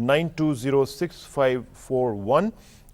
92065541,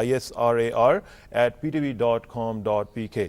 israr@ptv.com.pk।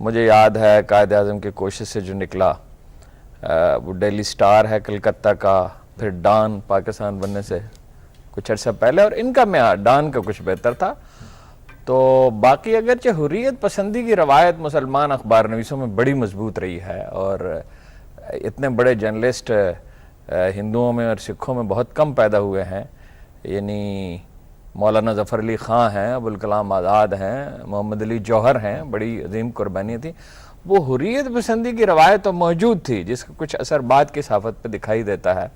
مجھے یاد ہے قائد اعظم کی کوشش سے جو نکلا، وہ ڈیلی سٹار ہے کلکتہ کا، پھر ڈان پاکستان بننے سے کچھ عرصہ پہلے، اور ان کا معیار ڈان کا کچھ بہتر تھا. تو باقی اگرچہ حریت پسندی کی روایت مسلمان اخبار نویسوں میں بڑی مضبوط رہی ہے، اور اتنے بڑے جرنلسٹ ہندوؤں میں اور سکھوں میں بہت کم پیدا ہوئے ہیں. یعنی مولانا ظفر علی خاں ہیں، ابوالکلام آزاد ہیں، محمد علی جوہر ہیں، بڑی عظیم قربانی تھی. وہ حریت پسندی کی روایت تو موجود تھی جس کا کچھ اثر بعد کی صحافت پہ دکھائی دیتا ہے،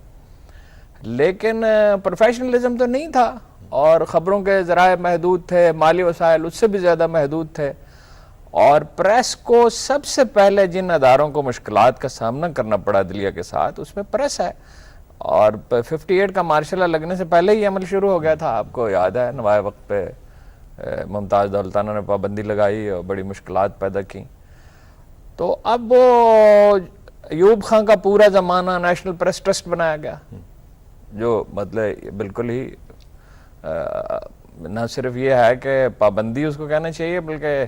لیکن پروفیشنلزم تو نہیں تھا، اور خبروں کے ذرائع محدود تھے، مالی وسائل اس سے بھی زیادہ محدود تھے. اور پریس کو سب سے پہلے جن اداروں کو مشکلات کا سامنا کرنا پڑا عدلیہ کے ساتھ، اس میں پریس ہے. اور 58 کا مارشل لا لگنے سے پہلے ہی عمل شروع ہو گیا تھا. آپ کو یاد ہے نوائے وقت پہ ممتاز دولتانہ نے پابندی لگائی اور بڑی مشکلات پیدا کی. تو اب وہ ایوب خان کا پورا زمانہ نیشنل پریس ٹرسٹ بنایا گیا، جو مطلب بالکل ہی نہ صرف یہ ہے کہ پابندی اس کو کہنا چاہیے، بلکہ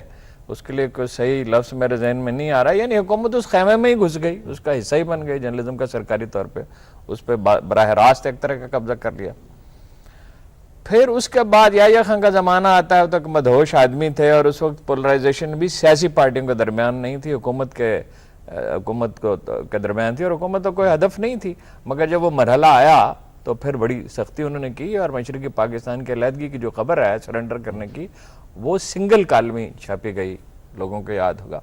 اس کے لیے کوئی صحیح لفظ میرے ذہن میں نہیں آ رہا. یعنی حکومت اس خیمے میں ہی گھس گئی، اس کا حصہ ہی بن گئی جرنلزم کا سرکاری طور پہ، اس پہ براہ راست ایک طرح کا قبضہ کر لیا. پھر اس کے بعد یحییٰ خان کا زمانہ آتا ہے، وہ تک مدہوش آدمی تھے، اور اس وقت پولرائزیشن بھی سیاسی پارٹیوں کے درمیان نہیں تھی، حکومت کے درمیان تھی، اور حکومت کا کوئی ہدف نہیں تھی. مگر جب وہ مرحلہ آیا تو پھر بڑی سختی انہوں نے کی، اور مشرقی پاکستان کی علیحدگی کی جو خبر ہے سرنڈر کرنے کی، وہ سنگل کالمی چھاپی گئی، لوگوں کو یاد ہوگا.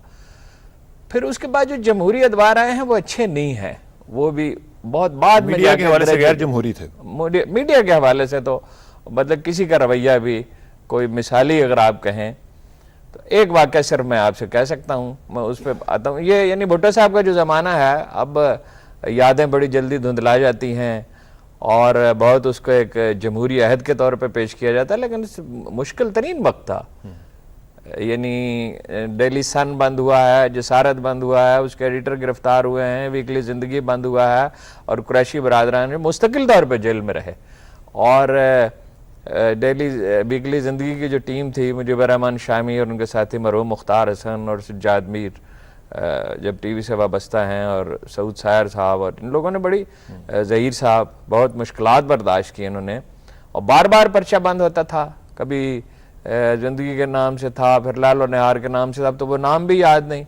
پھر اس کے بعد جو جمہوری ادوار آئے ہیں وہ اچھے نہیں ہیں، وہ بھی بہت بعد میں میڈیا کے حوالے سے غیر جمہوری تھے. میڈیا کے حوالے سے تو مطلب کسی کا رویہ بھی کوئی مثالی اگر آپ کہیں تو ایک واقعہ صرف میں آپ سے کہہ سکتا ہوں، میں اس پہ آتا ہوں. یہ یعنی بھٹو صاحب کا جو زمانہ ہے، اب یادیں بڑی جلدی دھندلا جاتی ہیں، اور بہت اس کو ایک جمہوری عہد کے طور پہ پیش کیا جاتا ہے، لیکن مشکل ترین وقت تھا. یعنی ڈیلی سن بند ہوا ہے، جسارت بند ہوا ہے، اس کے ایڈیٹر گرفتار ہوئے ہیں، ویکلی زندگی بند ہوا ہے، اور قریشی برادران مستقل طور پہ جیل میں رہے. اور ڈیلی ویکلی زندگی کی جو ٹیم تھی، مجیب الرحمن شامی اور ان کے ساتھی مرحوم مختار حسن اور سجاد میر جب ٹی وی سے وابستہ ہیں، اور سعود سائر صاحب اور ان لوگوں نے بڑی، ظہیر صاحب بہت مشکلات برداشت کی انہوں نے، اور بار بار پرچہ بند ہوتا تھا. کبھی زندگی کے نام سے تھا، پھر لال و نہار کے نام سے تھا، تو وہ نام بھی یاد نہیں.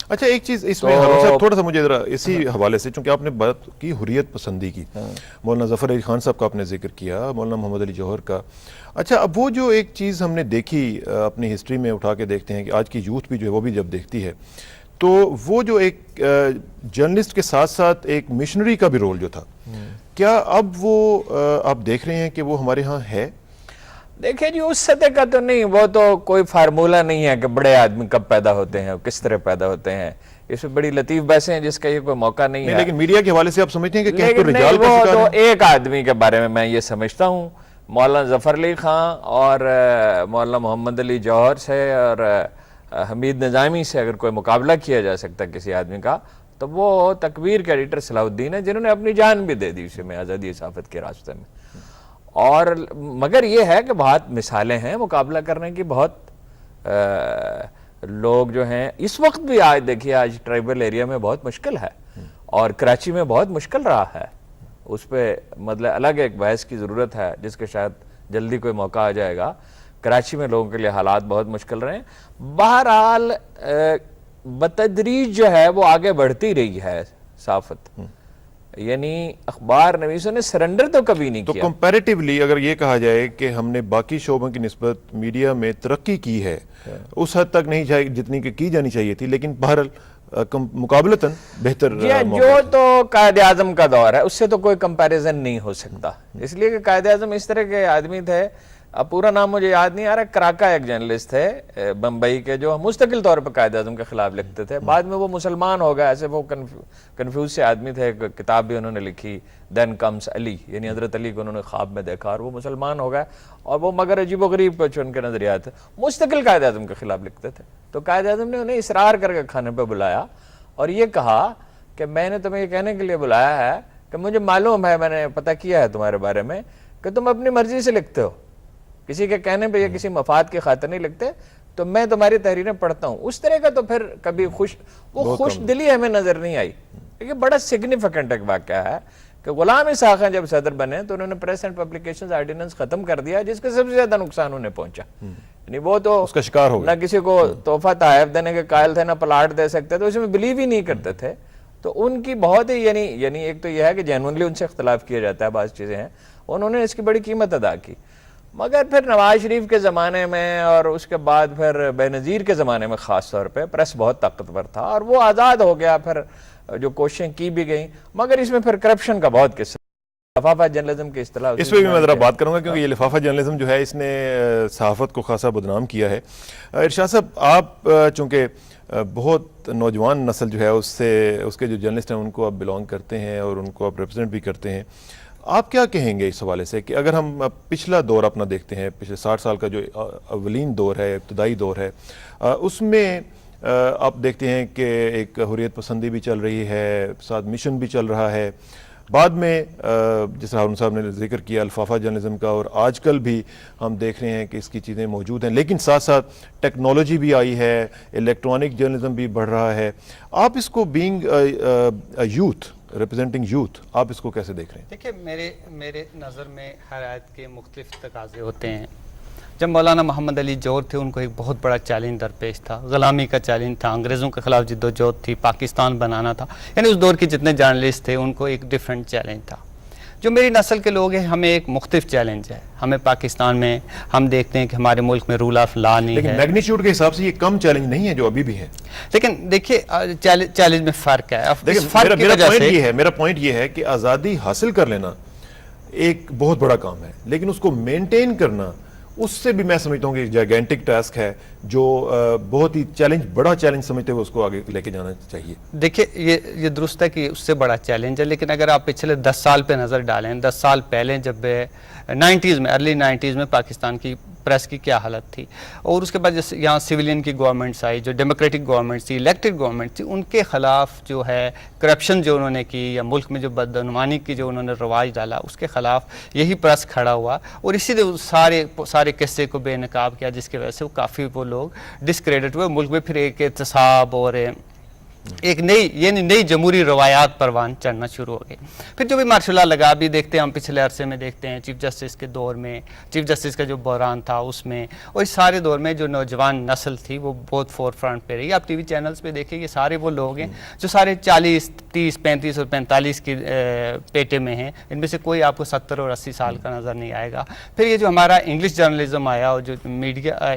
اچھا ایک چیز اس میں صاحب تھوڑا سا مجھے ذرا اسی حوالے سے، چونکہ آپ نے بات کی حریت پسندی کی، مولانا ظفر علی خان صاحب کا آپ نے ذکر کیا، مولانا محمد علی جوہر کا. اچھا اب وہ جو ایک چیز ہم نے دیکھی اپنی ہسٹری میں اٹھا کے دیکھتے ہیں کہ آج کی یوتھ بھی جو ہے وہ بھی جب دیکھتی ہے، تو وہ جو ایک جرنلسٹ کے ساتھ ساتھ ایک مشنری کا بھی رول جو تھا، کیا اب وہ آپ دیکھ رہے ہیں کہ وہ ہمارے ہاں ہے؟ دیکھیں جی، اس سطح کا تو نہیں، وہ تو کوئی فارمولہ نہیں ہے کہ بڑے آدمی کب پیدا ہوتے ہیں اور کس طرح پیدا ہوتے ہیں. اس میں بڑی لطیف بحثیں ہیں جس کا یہ کوئی موقع نہیں ہے. لیکن میڈیا کے حوالے سے آپ سمجھتے ہیں کہ کہہ تو لیکن رجال کا وہ شکار تو ہے؟ ایک آدمی کے بارے میں یہ سمجھتا ہوں، مولانا ظفر علی خان اور مولانا محمد علی جوہر سے اور حمید نظامی سے اگر کوئی مقابلہ کیا جا سکتا ہے کسی آدمی کا، تو وہ تکبیر کے ایڈیٹر صلاح الدین ہے، جنہوں نے اپنی جان بھی دے دی اسے میں آزادی صحافت کے راستے میں. اور مگر یہ ہے کہ بہت مثالیں ہیں مقابلہ کرنے کی. بہت لوگ جو ہیں اس وقت بھی، آج دیکھیے آج ٹرائبل ایریا میں بہت مشکل ہے، اور کراچی میں بہت مشکل رہا ہے. اس پہ مطلب الگ ایک بحث کی ضرورت ہے جس کے شاید جلدی کوئی موقع آ جائے گا. کراچی میں لوگوں کے لیے حالات بہت مشکل رہے ہیں. بہرحال بتدریج جو ہے وہ آگے بڑھتی رہی ہے صحافت، یعنی اخبار نویسوں نے سرنڈر تو کبھی نہیں کیا. تو کمپیریٹیولی اگر یہ کہا جائے کہ ہم نے باقی شعبوں کی نسبت میڈیا میں ترقی کی ہے، اس حد تک نہیں جتنی کہ کی جانی چاہیے تھی، لیکن بہرحال مقابلتاً بہتر جو تو قائد اعظم کا دور ہے، اس سے تو کوئی کمپیریزن نہیں ہو سکتا. اس لیے کہ قائد اعظم اس طرح کے آدمی تھے، اب پورا نام مجھے یاد نہیں آ رہا، کراکا ایک جرنلسٹ تھے بمبئی کے، جو مستقل طور پر قائد اعظم کے خلاف لکھتے تھے. بعد میں وہ مسلمان ہو گئے، ایسے وہ کنفیوز سے آدمی تھے. کتاب بھی انہوں نے لکھی، دین کمز علی، یعنی حضرت علی کو انہوں نے خواب میں دیکھا اور وہ مسلمان ہو گئے. اور وہ مگر عجیب و غریب کچھ ان کے نظریات تھے، مستقل قائد اعظم کے خلاف لکھتے تھے. تو قائد اعظم نے انہیں اصرار کر کے کھانے پہ بلایا اور یہ کہا کہ میں نے تمہیں یہ کہنے کے لیے بلایا ہے کہ مجھے معلوم ہے، میں نے پتہ کیا ہے تمہارے بارے میں، کہ تم اپنی مرضی سے لکھتے ہو، کسی کے کہنے پہ یا کسی مفاد کی خاطر نہیں لکھتے. تو میں تمہاری تحریریں پڑھتا ہوں. اس طرح کا تو پھر کبھی خوش دلی ہمیں نظر نہیں آئی. یہ بڑا سگنیفیکنٹ ایک واقعہ ہے کہ غلام اسحاق خان جب صدر بنے تو انہوں نے پریس اینڈ پبلیکیشنز آرڈیننس ختم کر دیا, جس کے سب سے زیادہ نقصان انہیں پہنچا. یعنی وہ تو اس کا شکار ہو گیا, نہ کسی کو تحفہ تحائف دینے کے قائل تھے, نہ پلاٹ دے سکتے تھے, اس میں بلیو ہی نہیں کرتے تھے. تو ان کی بہت ہی یعنی ایک تو یہ ہے کہ جینونلی ان سے اختلاف کیا جاتا ہے, بعض چیزیں ہیں, انہوں نے اس کی بڑی قیمت ادا کی. مگر پھر نواز شریف کے زمانے میں اور اس کے بعد پھر بے نظیر کے زمانے میں خاص طور پہ پریس بہت طاقتور تھا اور وہ آزاد ہو گیا. پھر جو کوششیں کی بھی گئیں, مگر اس میں پھر کرپشن کا بہت قصہ, لفافہ جرنلزم کی اصطلاح, اس پہ بھی میں ذرا بات کروں گا کیونکہ یہ لفافہ جرنلزم جو ہے اس نے صحافت کو خاصا بدنام کیا ہے. ارشاد صاحب, آپ چونکہ بہت نوجوان نسل جو ہے اس کے جو جرنلسٹ ہیں ان کو آپ بلانگ کرتے ہیں اور ان کو آپ ریپرزینٹ بھی کرتے ہیں, آپ کیا کہیں گے اس حوالے سے کہ اگر ہم پچھلا دور اپنا دیکھتے ہیں, پچھلے 60 سال کا جو اولین دور ہے, ابتدائی دور ہے, اس میں آپ دیکھتے ہیں کہ ایک حریت پسندی بھی چل رہی ہے, ساتھ مشن بھی چل رہا ہے. بعد میں جس ہارون صاحب نے ذکر کیا لفافہ جرنلزم کا, اور آج کل بھی ہم دیکھ رہے ہیں کہ اس کی چیزیں موجود ہیں, لیکن ساتھ ساتھ ٹیکنالوجی بھی آئی ہے, الیکٹرانک جرنلزم بھی بڑھ رہا ہے. آپ اس کو بینگ یوتھ, ریپرزینٹنگ یوتھ, آپ اس کو کیسے دیکھ رہے ہیں؟ دیکھیں, میرے نظر میں ہر آیت کے مختلف تقاضے ہوتے ہیں. جب مولانا محمد علی جوہر تھے, ان کو ایک بہت بڑا چیلنج درپیش تھا, غلامی کا چیلنج تھا, انگریزوں کے خلاف جد و جہد تھی, پاکستان بنانا تھا. یعنی اس دور کے جتنے جرنلسٹ تھے ان کو ایک ڈیفرنٹ چیلنج تھا. جو میری نسل کے لوگ ہیں, ہمیں ایک مختلف چیلنج ہے. ہمیں پاکستان میں ہم دیکھتے ہیں کہ ہمارے ملک میں رول آف لا نہیں ہے, لیکن میگنیچیوڈ کے حساب سے یہ کم چیلنج نہیں ہے جو ابھی بھی ہے. لیکن دیکھیے چیلنج میں فرق ہے. میرا پوائنٹ یہ ہے کہ آزادی حاصل کر لینا ایک بہت بڑا کام ہے, لیکن اس کو مینٹین کرنا اس سے بھی میں سمجھتا ہوں کہ جیگینٹک ٹاسک ہے, جو بہت ہی بڑا چیلنج سمجھتے ہوئے اس کو آگے لے کے جانا چاہیے. دیکھیں, یہ درست ہے کہ اس سے بڑا چیلنج ہے, لیکن اگر آپ پچھلے 10 سال پہ نظر ڈالیں, 10 سال پہلے جب 90s میں, ارلی 90s میں پاکستان کی پریس کی کیا حالت تھی, اور اس کے بعد جیسے یہاں سویلین کی گورنمنٹس آئی, جو ڈیموکریٹک گورنمنٹس تھی, الیکٹڈ گورنمنٹ تھی, ان کے خلاف جو ہے کرپشن جو انہوں نے کی, یا ملک میں جو بدعنوانی کی جو انہوں نے رواج ڈالا, اس کے خلاف یہی پریس کھڑا ہوا, اور اسی لیے سارے قصے کو بے نقاب کیا, جس کی وجہ سے وہ کافی وہ لوگ ڈسکریڈٹ ہوئے. ملک میں پھر ایک احتساب اور ایک نئی جمہوری روایات پروان چڑھنا شروع ہو گئی. پھر جو بھی مارشل لا لگا, بھی دیکھتے ہیں ہم پچھلے عرصے میں دیکھتے ہیں چیف جسٹس کے دور میں, چیف جسٹس کا جو بحران تھا اس میں, اور اس سارے دور میں جو نوجوان نسل تھی وہ بہت فور فرنٹ پہ رہی. آپ ٹی وی چینلز پہ دیکھیں, یہ سارے وہ لوگ ہیں جو سارے 40, 30, 35 اور 45 کی پیٹے میں ہیں. ان میں سے کوئی آپ کو 70 اور 80 سال کا نظر نہیں آئے گا. پھر یہ جو ہمارا انگلش جرنلزم آیا, اور جو میڈیا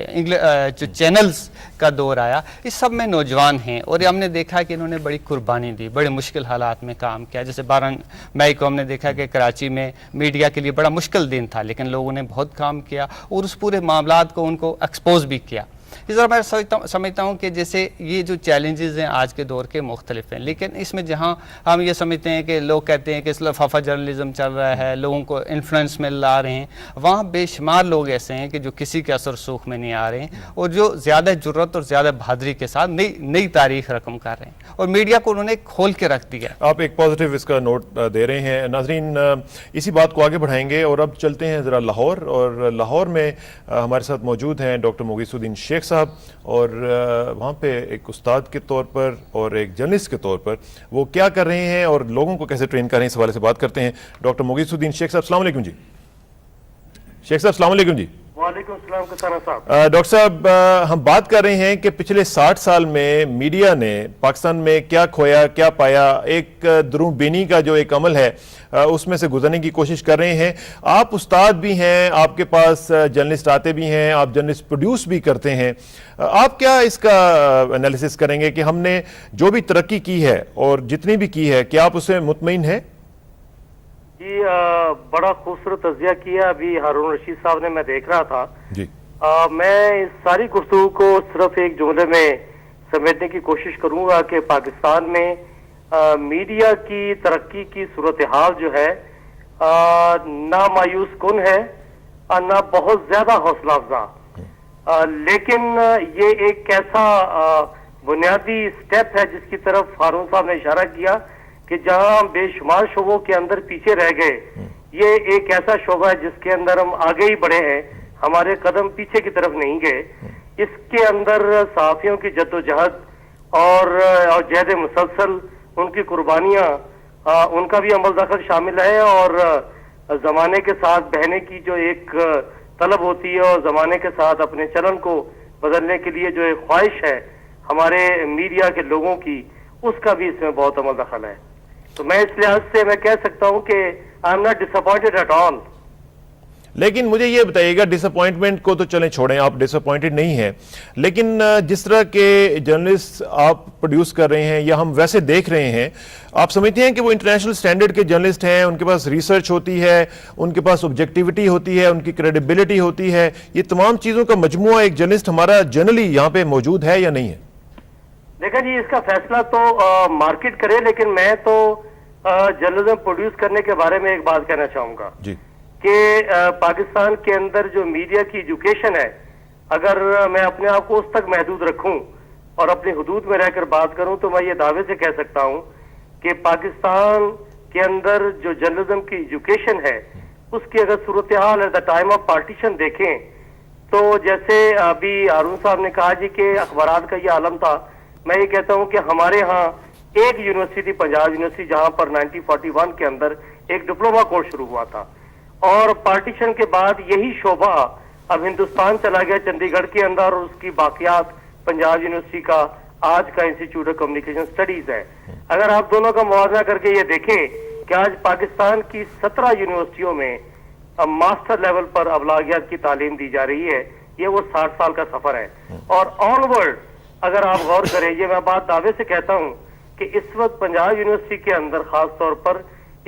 جو چینلز کا دور آیا, اس سب میں نوجوان ہیں, اور ہم نے دیکھا کہ انہوں نے بڑی قربانی دی, بڑے مشکل حالات میں کام کیا. جیسے 12 مئی کو ہم نے دیکھا کہ کراچی میں میڈیا کے لیے بڑا مشکل دن تھا, لیکن لوگوں نے بہت کام کیا اور اس پورے معاملات کو ان کو ایکسپوز بھی کیا. اس طرح میں سمجھتا ہوں کہ جیسے یہ جو چیلنجز ہیں آج کے دور کے مختلف ہیں, لیکن اس میں جہاں ہم یہ سمجھتے ہیں کہ لوگ کہتے ہیں کہ اس لفافہ جرنلزم چل رہا ہے, لوگوں کو انفلوئنس میں لا رہے ہیں, وہاں بے شمار لوگ ایسے ہیں کہ جو کسی کے اثر سوکھ میں نہیں آ رہے ہیں, اور جو زیادہ جرت اور زیادہ بہادری کے ساتھ نئی تاریخ رقم کر رہے ہیں, اور میڈیا کو انہوں نے کھول کے رکھ دیا. آپ ایک پازیٹیو اس کا نوٹ دے رہے ہیں. ناظرین, اسی بات کو آگے بڑھائیں گے, اور اب چلتے ہیں ذرا لاہور, اور لاہور میں ہمارے ساتھ موجود ہیں ڈاکٹر مغیث الدین شیخ صاحب, اور وہاں پہ ایک استاد کے طور پر اور ایک جرنلسٹ کے طور پر وہ کیا کر رہے ہیں اور لوگوں کو کیسے ٹرین کر رہے ہیں, اس حوالے سے بات کرتے ہیں. ڈاکٹر مغیث الدین شیخ صاحب, السلام علیکم. جی شیخ صاحب السلام علیکم. جی وعلیکم السلام صاحب. ڈاکٹر صاحب, ہم بات کر رہے ہیں کہ پچھلے 60 سال میں میڈیا نے پاکستان میں کیا کھویا کیا پایا, ایک دروں بینی کا جو ایک عمل ہے اس میں سے گزرنے کی کوشش کر رہے ہیں. آپ استاد بھی ہیں, آپ کے پاس جرنلسٹ آتے بھی ہیں, آپ جرنلسٹ پروڈیوس بھی کرتے ہیں. آپ کیا اس کا انالیسس کریں گے کہ ہم نے جو بھی ترقی کی ہے اور جتنی بھی کی ہے, کیا آپ اس سے مطمئن ہیں؟ جی بڑا خوبصورت تجزیہ کیا ابھی ہارون رشید صاحب نے, میں دیکھ رہا تھا. جی میں اس ساری گفتگو کو صرف ایک جملے میں سمیٹنے کی کوشش کروں گا کہ پاکستان میں میڈیا کی ترقی کی صورتحال جو ہے نہ مایوس کن ہے نہ بہت زیادہ حوصلہ افزا, لیکن یہ ایک ایسا بنیادی سٹیپ ہے جس کی طرف ہارون صاحب نے اشارہ کیا کہ جہاں بے شمار شعبوں کے اندر پیچھے رہ گئے, یہ ایک ایسا شعبہ ہے جس کے اندر ہم آگے ہی بڑھے ہیں, ہمارے قدم پیچھے کی طرف نہیں گئے. اس کے اندر صحافیوں کی جدوجہد اور جہد مسلسل، ان کی قربانیاں، ان کا بھی عمل دخل شامل ہے، اور زمانے کے ساتھ بہنے کی جو ایک طلب ہوتی ہے اور زمانے کے ساتھ اپنے چلن کو بدلنے کے لیے جو ایک خواہش ہے ہمارے میڈیا کے لوگوں کی، اس کا بھی اس میں بہت عمل دخل ہے. تو میں اس لحاظ سے میں کہہ سکتا ہوں کہ I am not disappointed at all. لیکن مجھے یہ بتائیے گا، ڈس اپوائنٹمنٹ کو تو چلیں چھوڑیں، آپ ڈس اپوائنٹڈ نہیں ہیں، لیکن جس طرح کے جرنلسٹ آپ پروڈیوس کر رہے ہیں یا ہم ویسے دیکھ رہے ہیں، آپ سمجھتے ہیں کہ وہ انٹرنیشنل سٹینڈرڈ کے جرنلسٹ ہیں، ان کے پاس ریسرچ ہوتی ہے، ان کے پاس آبجیکٹیوٹی ہوتی ہے، ان کی کریڈیبلٹی ہوتی ہے، یہ تمام چیزوں کا مجموعہ ایک جرنلسٹ ہمارا جنرلی یہاں پہ موجود ہے یا نہیں ہے؟ دیکھیں جی، اس کا فیصلہ تو مارکیٹ کرے، لیکن میں تو جرنلزم پروڈیوس کرنے کے بارے میں ایک بات کہنا چاہوں گا جی، کہ پاکستان کے اندر جو میڈیا کی ایجوکیشن ہے، اگر میں اپنے آپ کو اس تک محدود رکھوں اور اپنی حدود میں رہ کر بات کروں تو میں یہ دعوے سے کہہ سکتا ہوں کہ پاکستان کے اندر جو جرنلزم کی ایجوکیشن ہے اس کی اگر صورتحال at the time of partition دیکھیں تو جیسے ابھی ہارون صاحب نے کہا جی کہ اخبارات کا یہ عالم تھا، میں یہ کہتا ہوں کہ ہمارے ہاں ایک یونیورسٹی تھی، پنجاب یونیورسٹی، جہاں پر 1941 کے اندر ایک ڈپلوما کورس شروع ہوا تھا، اور پارٹیشن کے بعد یہی شعبہ اب ہندوستان چلا گیا چندی گڑھ کے اندر، اور اس کی باقیات پنجاب یونیورسٹی کا آج کا انسٹیٹیوٹ آف کمیونیکیشن اسٹڈیز ہے. اگر آپ دونوں کا موازنہ کر کے یہ دیکھیں کہ آج پاکستان کی 17 یونیورسٹیوں میں ماسٹر لیول پر ابلاغیات کی تعلیم دی جا رہی ہے، یہ وہ 60 سال کا سفر ہے. اور آن ورلڈ اگر آپ غور کریں، یہ میں بات دعوے سے کہتا ہوں کہ اس وقت پنجاب یونیورسٹی کے اندر خاص طور پر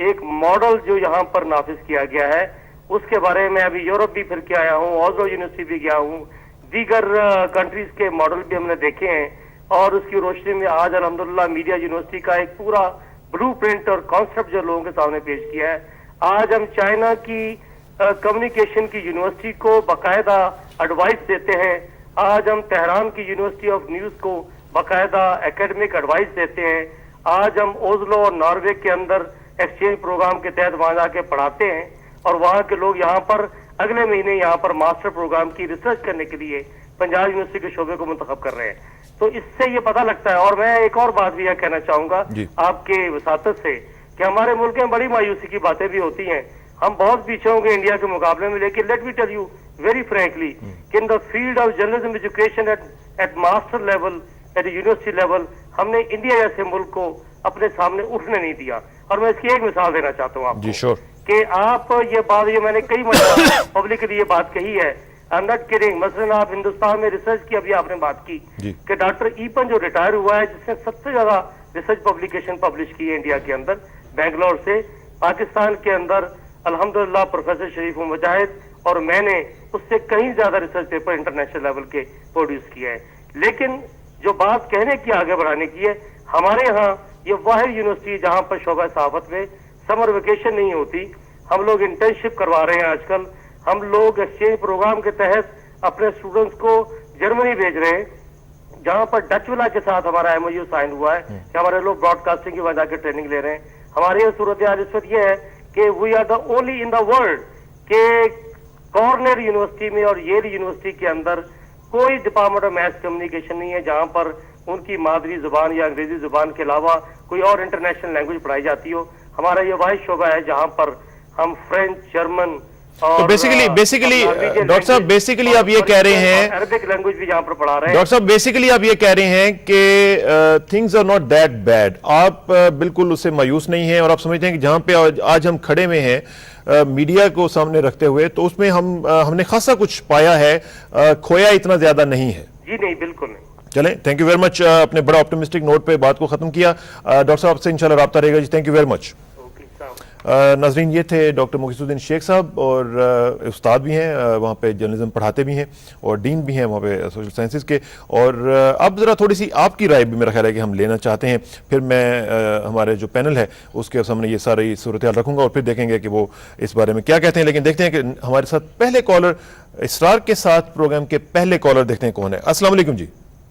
ایک ماڈل جو یہاں پر نافذ کیا گیا ہے، اس کے بارے میں ابھی یورپ بھی پھر کے آیا ہوں، اوزلو یونیورسٹی بھی گیا ہوں، دیگر کنٹریز کے ماڈل بھی ہم نے دیکھے ہیں، اور اس کی روشنی میں آج الحمدللہ میڈیا یونیورسٹی کا ایک پورا بلو پرنٹ اور کانسیپٹ جو لوگوں کے سامنے پیش کیا ہے. آج ہم چائنا کی کمیونیکیشن کی یونیورسٹی کو باقاعدہ ایڈوائس دیتے ہیں، آج ہم تہران کی یونیورسٹی آف نیوز کو باقاعدہ اکیڈمک ایڈوائس دیتے ہیں، آج ہم اوزلو اور ناروے کے اندر ایکسچینج پروگرام کے تحت وہاں جا کے پڑھاتے ہیں، اور وہاں کے لوگ یہاں پر اگلے مہینے یہاں پر ماسٹر پروگرام کی ریسرچ کرنے کے لیے پنجاب یونیورسٹی کے شعبے کو منتخب کر رہے ہیں. تو اس سے یہ پتہ لگتا ہے. اور میں ایک اور بات بھی یہ کہنا چاہوں گا آپ کے وساطت سے کہ ہمارے ملک میں بڑی مایوسی کی باتیں بھی ہوتی ہیں، ہم بہت پیچھے ہوں گے انڈیا کے مقابلے میں، لیکن let me tell you very frankly کہ in the field of journalism education at master level, at university level, ہم نے انڈیا جیسے ملک کو اپنے سامنے اٹھنے نہیں دیا. اور میں اس کی ایک مثال دینا چاہتا ہوں آپ کو کہ آپ یہ بات، یہ میں نے کئی مرتبہ پبلکلی یہ بات کہی ہے، I'm not kidding. مثلاً آپ ہندوستان میں ریسرچ کی، ابھی آپ نے بات کی کہ ڈاکٹر ایپن جو ریٹائر ہوا ہے، جس نے سب سے زیادہ ریسرچ پبلیکیشن پبلش کی ہے انڈیا کے اندر، بنگلور سے، پاکستان کے اندر الحمدللہ پروفیسر شریف مجاہد اور میں نے اس سے کہیں زیادہ ریسرچ پیپر انٹرنیشنل لیول کے پروڈیوس کیا ہے. لیکن جو بات کہنے کی، آگے بڑھانے کی ہے، ہمارے ہاں یہ واحد یونیورسٹی جہاں پر شعبہ صحافت میں سمر ویکیشن نہیں ہوتی. ہم لوگ انٹرنشپ کروا رہے ہیں آج کل، ہم لوگ ایکسچینج پروگرام کے تحت اپنے اسٹوڈنٹس کو جرمنی بھیج رہے ہیں، جہاں پر ڈچ ولا کے ساتھ ہمارا ایم او یو سائن ہوا ہے کہ ہمارے لوگ براڈ کاسٹنگ کی وجہ کے ٹریننگ لے رہے ہیں. ہماری یہ صورتحال اس وقت یہ ہے کہ we are the only in the world کہ کارنر یونیورسٹی میں اور ییل یونیورسٹی کے اندر کوئی ڈپارٹمنٹ آف میس کمیونیکیشن نہیں ہے جہاں پر ان کی مادری زبان یا انگریزی زبان کے علاوہ کوئی اور انٹرنیشنل لینگویج پڑھائی جاتی ہو. ہمارا یہ واحد شعبہ ہے جہاں پر ہم فرینچ، جرمن، تو بیسیکلی ڈاکٹر صاحب بیسیکلی آپ یہ کہہ رہے ہیں، عربک لینگویج بھی جہاں پر پڑھا رہے ہیں. ڈاکٹر صاحب بیسیکلی آپ یہ کہہ رہے ہیں کہ things are not that bad, آپ بالکل اس سے مایوس نہیں ہیں، اور آپ سمجھتے ہیں کہ جہاں پہ آج ہم کھڑے ہوئے ہیں میڈیا کو سامنے رکھتے ہوئے، تو اس میں ہم نے خاصا کچھ پایا ہے، کھویا اتنا زیادہ نہیں ہے. جی نہیں، بالکل نہیں. چلیں، تھینک یو ویری مچ. اپنے بڑا آپٹمسٹک نوٹ پہ بات کو ختم کیا. ڈاکٹر صاحب آپ سے انشاءاللہ رابطہ رہے گا جی. Thank you very much. ناظرین، یہ تھے ڈاکٹر مخلص الدین شیخ صاحب، اور استاد بھی ہیں وہاں پہ، جرنلزم پڑھاتے بھی ہیں اور ڈین بھی ہیں وہاں پہ سوشل سائنسز کے. اور اب ذرا تھوڑی سی آپ کی رائے بھی میرا خیال ہے کہ ہم لینا چاہتے ہیں. پھر میں ہمارے جو پینل ہے اس کے سامنے یہ ساری صورتحال رکھوں گا اور پھر دیکھیں گے کہ وہ اس بارے میں کیا کہتے ہیں. لیکن دیکھتے ہیں کہ ہمارے ساتھ پہلے کالر، اسرار کے ساتھ پروگرام کے پہلے کالر، دیکھتے ہیں کون ہے. السلام علیکم جی.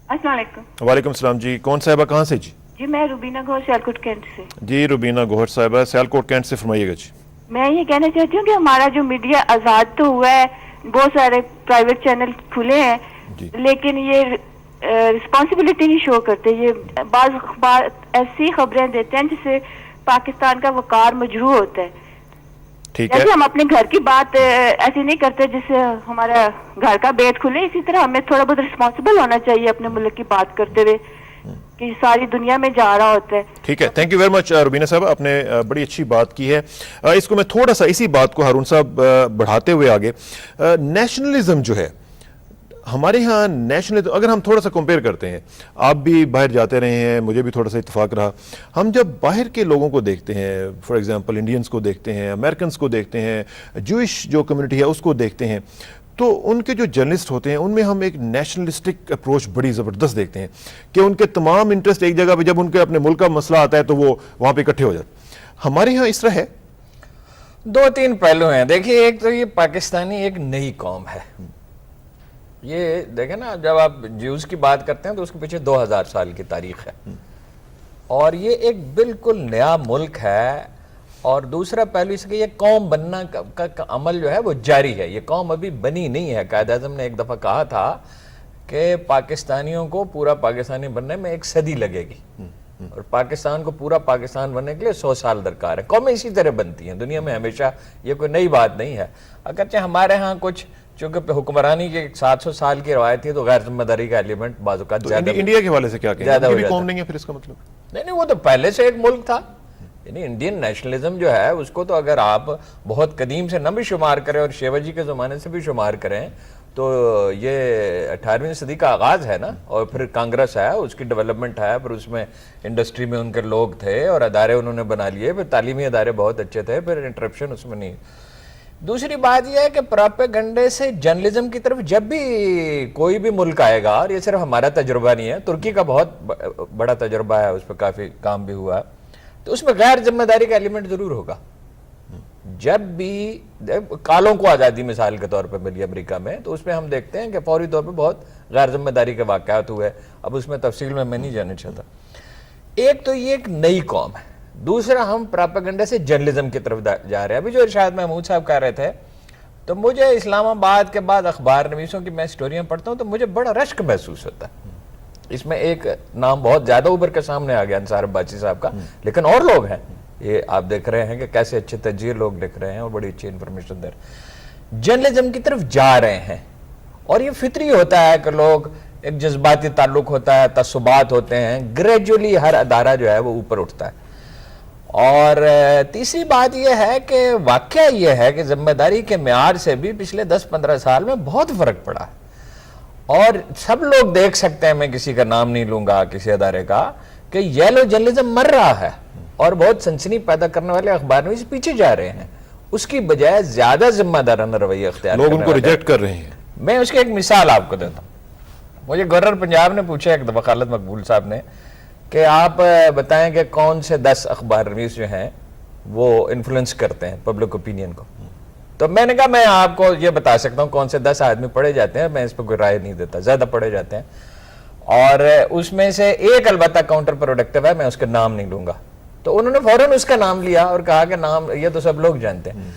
السلام علیکم. وعلیکم السلام جی. کون صاحبہ، کہاں سے جی؟ جی میں روبینہ گوہر سیالکوٹ کینٹ سے. جی روبینہ گوہر صاحبہ سیالکوٹ کینٹ سے، فرمائیے گا جی. میں یہ کہنا چاہتی ہوں کہ ہمارا جو میڈیا آزاد تو ہوا ہے، بہت سارے پرائیویٹ چینل کھلے ہیں، جی۔ لیکن یہ رسپانسبلٹی نہیں شو کرتے. یہ بعض اخبار ایسی خبریں دیتے ہیں جس سے پاکستان کا وقار مجروح ہوتا ہے. ٹھیک ہے. جیسے ہم اپنے گھر کی بات ایسی نہیں کرتے جس سے ہمارا گھر کا بیت کھلے, اسی طرح ہمیں تھوڑا بہت رسپانسبل ہونا چاہیے اپنے ملک کی بات کرتے ہوئے کہ ساری دنیا میں جا رہا ہوتا ہے. ٹھیک ہے, تھینک یو ویری مچ روبینہ صاحب, آپ نے بڑی اچھی بات کی ہے. اس کو میں تھوڑا سا اسی بات کو ہارون صاحب بڑھاتے ہوئے آگے, نیشنلزم جو ہے ہمارے ہاں, نیشنلزم اگر ہم تھوڑا سا کمپیئر کرتے ہیں, آپ بھی باہر جاتے رہے ہیں, مجھے بھی تھوڑا سا اتفاق رہا, ہم جب باہر کے لوگوں کو دیکھتے ہیں, فار ایگزامپل انڈینز کو دیکھتے ہیں, امریکنز کو دیکھتے ہیں, جوئش جو کمیونٹی ہے اس کو دیکھتے ہیں, تو ان کے جو جرنلسٹ ہوتے ہیں ان میں ہم ایک نیشنلسٹک اپروچ بڑی زبردست دیکھتے ہیں کہ ان کے تمام انٹرسٹ ایک جگہ پہ, جب ان کے اپنے ملک کا مسئلہ آتا ہے تو وہ وہاں پہ اکٹھے ہو جاتے. ہمارے ہاں اس طرح ہے؟ دو تین پہلو ہیں. دیکھیے, ایک تو یہ پاکستانی ایک نئی قوم ہے. یہ دیکھیں نا, جب آپ جیوز کی بات کرتے ہیں تو اس کے پیچھے 2000 سال کی تاریخ ہے, اور یہ ایک بالکل نیا ملک ہے. اور دوسرا پہلو اس کہ یہ قوم بننا کا عمل جو ہے وہ جاری ہے. یہ قوم ابھی بنی نہیں ہے. قائد اعظم نے ایک دفعہ کہا تھا کہ پاکستانیوں کو پورا پاکستانی بننے میں 1 صدی لگے گی, اور پاکستان کو پورا پاکستان بننے کے لیے 100 سال درکار ہے. قومیں اسی طرح بنتی ہیں دنیا میں ہمیشہ, یہ کوئی نئی بات نہیں ہے. اگرچہ ہمارے ہاں کچھ چونکہ حکمرانی کی 700 سال کی روایت ہے تو غیر ذمہ داری کا ایلیمنٹ بعض اوقات زیادہ. انڈیا کے حوالے سے کیا کہیں گے؟ بھی قوم نہیں ہے پھر اس کا مطلب؟ نہیں, وہ تو پہلے سے ایک ملک تھا. یعنی انڈین نیشنلزم جو ہے اس کو تو اگر آپ بہت قدیم سے نہ بھی شمار کریں اور شیواجی کے زمانے سے بھی شمار کریں تو یہ 18ویں صدی کا آغاز ہے نا. اور پھر کانگریس ہے, اس کی ڈیولپمنٹ ہے, پھر اس میں انڈسٹری میں ان کے لوگ تھے اور ادارے انہوں نے بنا لیے, پھر تعلیمی ادارے بہت اچھے تھے, پھر انٹرپشن اس میں نہیں. دوسری بات یہ ہے کہ پراپیگنڈے سے جرنلزم کی طرف جب بھی کوئی بھی ملک آئے گا, اور یہ صرف ہمارا تجربہ نہیں ہے, ترکی کا بہت بڑا تجربہ ہے, اس پہ کافی کام بھی ہوا ہے, تو اس میں غیر ذمہ داری کا ایلیمنٹ ضرور ہوگا. جب بھی کالوں کو آزادی مثال کے طور پہ ملی امریکہ میں, تو اس میں ہم دیکھتے ہیں کہ فوری طور پہ بہت غیر ذمہ داری کے واقعات ہوئے. اب اس میں تفصیل میں نہیں جانا چاہتا. ایک تو یہ ایک نئی قوم ہے. دوسرا, ہم پراپیگنڈے سے جرنلزم کی طرف جا رہے ہیں. ابھی جو ارشاد محمود صاحب کہہ رہے تھے, تو مجھے اسلام آباد کے بعد اخبار نویسوں کی میں سٹوریاں پڑھتا ہوں تو مجھے بڑا رشک محسوس ہوتا ہے. اس میں ایک نام بہت زیادہ ابھر کے سامنے آ گیا, انصار عباسی صاحب کا, لیکن اور لوگ ہیں. یہ آپ دیکھ رہے ہیں کہ کیسے اچھے تجزیے لوگ لکھ رہے ہیں اور بڑی اچھی انفارمیشن دے رہے ہیں. جرنلزم کی طرف جا رہے ہیں, اور یہ فطری ہوتا ہے کہ لوگ, ایک جذباتی تعلق ہوتا ہے, تعصبات ہوتے ہیں, گریجولی ہر ادارہ جو ہے وہ اوپر اٹھتا ہے. اور تیسری بات یہ ہے کہ واقعہ یہ ہے کہ ذمہ داری کے معیار سے بھی پچھلے 10-15 سال میں بہت فرق پڑا ہے. اور سب لوگ دیکھ سکتے ہیں, میں کسی کا نام نہیں لوں گا کسی ادارے کا, کہ یلو جرنلزم مر رہا ہے اور بہت سنسنی پیدا کرنے والے اخبار نویس پیچھے جا رہے ہیں. اس کی بجائے زیادہ ذمہ دارانہ رویہ اختیار لوگ ان کو ریجیکٹ کر رہے ہیں. میں اس کی ایک مثال آپ کو دیتا ہوں. مجھے گورنر پنجاب نے پوچھا ایک دفعہ, خالد مقبول صاحب نے, کہ آپ بتائیں کہ کون سے 10 اخبار نویس جو ہیں وہ انفلوئنس کرتے ہیں پبلک اوپینین کو. تو میں نے کہا میں آپ کو یہ بتا سکتا ہوں کون سے 10 آدمی پڑھے جاتے ہیں, میں اس پہ کوئی رائے نہیں دیتا, زیادہ پڑھے جاتے ہیں. اور اس میں سے ایک البتہ کاؤنٹر پروڈکٹیو ہے, میں اس کا نام نہیں لوں گا. تو انہوں نے فوراً اس کا نام لیا اور کہا کہ نام یہ تو سب لوگ جانتے ہیں.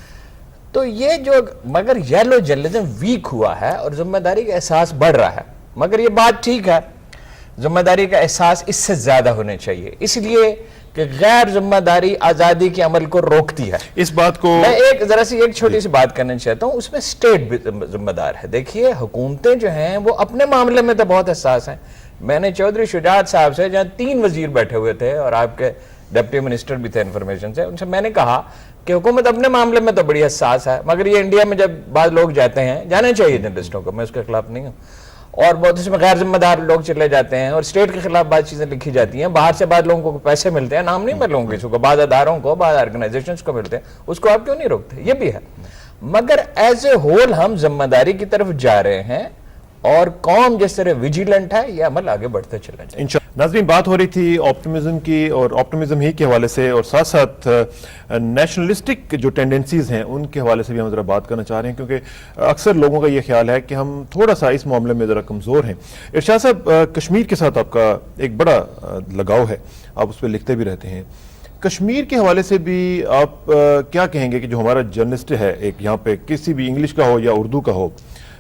تو یہ جو, مگر یلو جرنلزم ویک ہوا ہے اور ذمہ داری کا احساس بڑھ رہا ہے. مگر یہ بات ٹھیک ہے, ذمہ داری کا احساس اس سے زیادہ ہونے چاہیے, اس لیے کہ غیر ذمہ داری آزادی کے عمل کو روکتی ہے. اس بات کو میں ایک چھوٹی سی بات کرنا چاہتا ہوں, اس میں اسٹیٹ بھی ذمہ دار ہے. دیکھیے, حکومتیں جو ہیں وہ اپنے معاملے میں تو بہت حساس ہیں. میں نے چودھری شجاعت صاحب سے, جہاں 3 وزیر بیٹھے ہوئے تھے اور آپ کے ڈپٹی منسٹر بھی تھے انفارمیشن سے, ان سے میں نے کہا کہ حکومت اپنے معاملے میں تو بڑی حساس ہے, مگر یہ انڈیا میں جب بعض لوگ جاتے ہیں, جانا چاہیے جرنلسٹوں کو, میں اس کے خلاف نہیں ہوں, اور بہت اس میں غیر ذمہ دار لوگ چلے جاتے ہیں اور اسٹیٹ کے خلاف بعض چیزیں لکھی جاتی ہیں, باہر سے بعض لوگوں کو پیسے ملتے ہیں, نام نہیں میں لوں گا کسی کو, بعض اداروں کو, بعض آرگنائزیشنز کو ملتے ہیں, اس کو آپ کیوں نہیں روکتے؟ یہ بھی ہے. مگر ایز اے ہول ہم ذمہ داری کی طرف جا رہے ہیں, اور قوم جس طرح ویجیلنٹ ہے, یہ عمل آگے بڑھتے چلے جائے. ناظرین, بات ہو رہی تھی آپٹیمزم کی, اور آپٹیمزم ہی کے حوالے سے اور ساتھ ساتھ نیشنلسٹک جو ٹینڈنسیز ہیں ان کے حوالے سے بھی ہم ذرا بات کرنا چاہ رہے ہیں, کیونکہ اکثر لوگوں کا یہ خیال ہے کہ ہم تھوڑا سا اس معاملے میں ذرا کمزور ہیں. ارشاد صاحب, کشمیر کے ساتھ آپ کا ایک بڑا لگاؤ ہے, آپ اس پہ لکھتے بھی رہتے ہیں. کشمیر کے حوالے سے بھی آپ کیا کہیں گے کہ جو ہمارا جرنلسٹ ہے ایک یہاں پہ, کسی بھی انگلش کا ہو یا اردو کا ہو,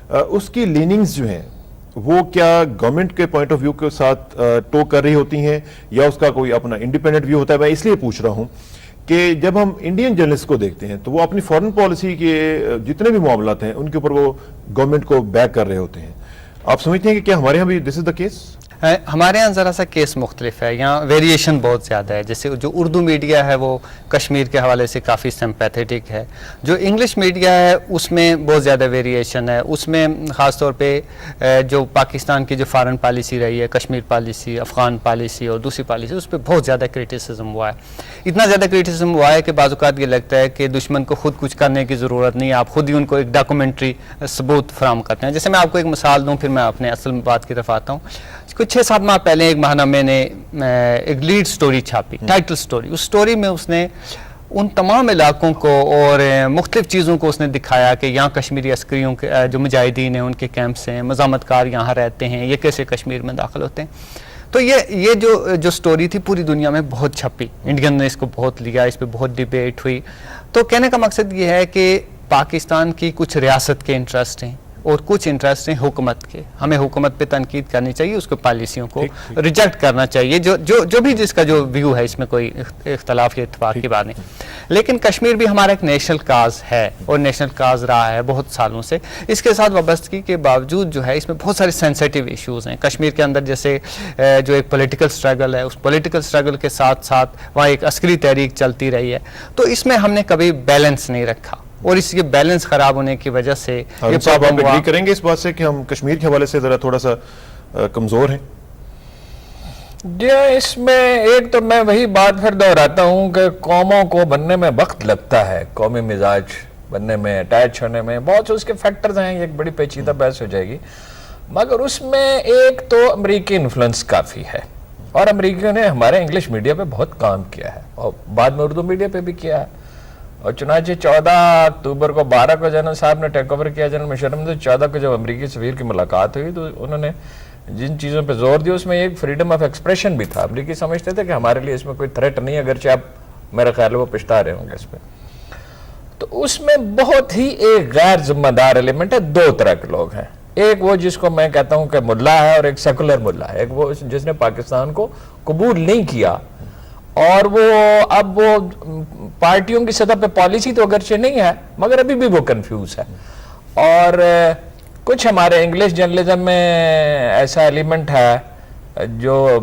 اس کی لیننگز جو ہیں وہ کیا گورنمنٹ کے پوائنٹ آف ویو کے ساتھ ٹو کر رہی ہوتی ہیں یا اس کا کوئی اپنا انڈیپینڈنٹ ویو ہوتا ہے؟ میں اس لیے پوچھ رہا ہوں کہ جب ہم انڈین جرنلسٹ کو دیکھتے ہیں تو وہ اپنی فارن پالیسی کے جتنے بھی معاملات ہیں ان کے اوپر وہ گورنمنٹ کو بیک کر رہے ہوتے ہیں. آپ سمجھتے ہیں کہ کیا ہمارے یہاں بھی دس از دا کیس؟ ہمارے یہاں ذرا سا کیس مختلف ہے, یہاں ویریشن بہت زیادہ ہے. جیسے جو اردو میڈیا ہے وہ کشمیر کے حوالے سے کافی سمپیتھیٹک ہے, جو انگلش میڈیا ہے اس میں بہت زیادہ ویریشن ہے. اس میں خاص طور پہ جو پاکستان کی جو فارن پالیسی رہی ہے, کشمیر پالیسی, افغان پالیسی اور دوسری پالیسی, اس پہ بہت زیادہ کرٹیسزم ہوا ہے. اتنا زیادہ کرٹیسزم ہوا ہے کہ بعض اوقات یہ لگتا ہے کہ دشمن کو خود کچھ کرنے کی ضرورت نہیں ہے, آپ خود ہی ان کو ایک ڈاکومنٹری ثبوت فراہم کرتے ہیں. جیسے میں آپ کو ایک مثال دوں, پھر میں اپنے اصل بات کی طرف آتا ہوں. کچھ 6-7 ماہ پہلے ایک ماہنامے میں نے ایک لیڈ سٹوری چھاپی, ٹائٹل سٹوری. اس سٹوری میں اس نے ان تمام علاقوں کو اور مختلف چیزوں کو اس نے دکھایا کہ یہاں کشمیری عسکریوں کے جو مجاہدین ہیں ان کے کیمپس ہیں, مزاحمت کار یہاں رہتے ہیں, یہ کیسے کشمیر میں داخل ہوتے ہیں. تو یہ جو سٹوری تھی پوری دنیا میں بہت چھپی, انڈین نے اس کو بہت لیا, اس پہ بہت ڈیبیٹ ہوئی. تو کہنے کا مقصد یہ ہے کہ پاکستان کی کچھ ریاست کے انٹرسٹ ہیں اور کچھ انٹرسٹ ہیں حکومت کے. ہمیں حکومت پہ تنقید کرنی چاہیے, اس کو پالیسیوں کو ریجیکٹ کرنا چاہیے, جو بھی جس کا جو ویو ہے, اس میں کوئی اختلاف یا اتفاق کی بات نہیں. لیکن کشمیر بھی ہمارا ایک نیشنل کاز ہے اور نیشنل کاز رہا ہے بہت سالوں سے. اس کے ساتھ وابستگی کے باوجود جو ہے اس میں بہت سارے سینسیٹیو ایشوز ہیں. کشمیر کے اندر جیسے جو ایک پولیٹیکل سٹرگل ہے, اس پولیٹیکل سٹرگل کے ساتھ ساتھ وہاں ایک عسکری تحریک چلتی رہی ہے. تو اس میں ہم نے کبھی بیلنس نہیں رکھا اور اس کے بیلنس خراب ہونے کی وجہ سے یہ پرابلم ہوا. کریں گے اس بات سے کہ ہم کشمیر کے حوالے سے ذرا تھوڑا سا کمزور ہیں؟ جی اس میں ایک تو میں وہی بات پھر دہراتا ہوں کہ قوموں کو بننے میں وقت لگتا ہے, قومی مزاج بننے میں, اٹیچ ہونے میں. بہت سے اس کے فیکٹرز ہیں, یہ ایک بڑی پیچیدہ بحث ہو جائے گی. مگر اس میں ایک تو امریکی انفلوئنس کافی ہے اور امریکیوں نے ہمارے انگلش میڈیا پہ بہت کام کیا ہے اور بعد میں اردو میڈیا پہ بھی کیا ہے. اور چنانچہ 14 اکتوبر کو 12 کو جنرل صاحب نے ٹیک اوور کیا جنرل مشرف نے, تو 14 کو جب امریکی سفیر کی ملاقات ہوئی تو انہوں نے جن چیزوں پہ زور دیا اس میں ایک فریڈم آف ایکسپریشن بھی تھا. امریکی سمجھتے تھے کہ ہمارے لیے اس میں کوئی تھریٹ نہیں, اگرچہ آپ میرا خیال ہے وہ پچھتا رہے ہوں گے اس پہ. تو اس میں بہت ہی ایک غیر ذمہ دار ایلیمنٹ ہے. 2 طرح کے لوگ ہیں, ایک وہ جس کو میں کہتا ہوں کہ ملا ہے اور ایک سیکولر ملا ہے. ایک وہ جس نے پاکستان کو قبول نہیں کیا اور وہ اب وہ پارٹیوں کی سطح پہ پالیسی تو اگرچہ نہیں ہے مگر ابھی بھی وہ کنفیوز ہے. اور کچھ ہمارے انگلش جرنلزم میں ایسا ایلیمنٹ ہے جو